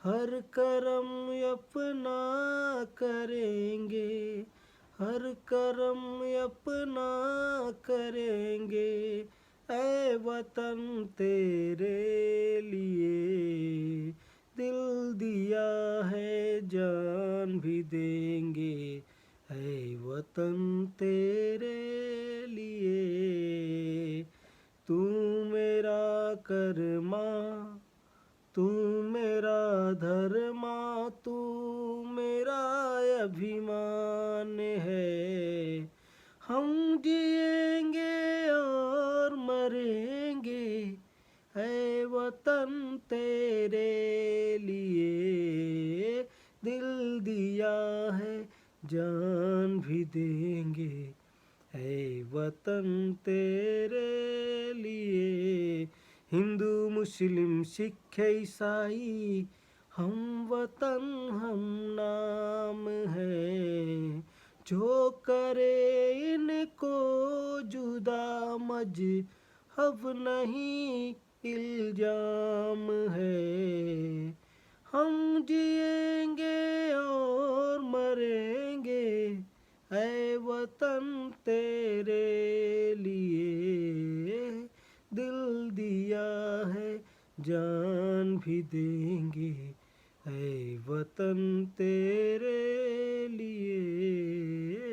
हर करम अपना करेंगे, हर करम अपना करेंगे, ऐ वतन तेरे लिए दिल दिया है जान भी देंगे, ऐ वतन तेरे लिए। तू मेरा कर्मा, तू मेरा धर्मा, तू मेरा अभिमान है। हम जिएंगे और मरेंगे, है वतन तेरे लिए दिल दिया है जान भी देंगे, है वतन तेरे लिए। हिंदू मुस्लिम सिख ईसाई हम वतन हम नाम है, जो करे इनको जुदा मजहब नहीं इल्जाम है। हम जिएंगे और मरेंगे, ऐ वतन तेरे लिए दिल दिया है जान भी देंगे, ऐ वतन तेरे लिए।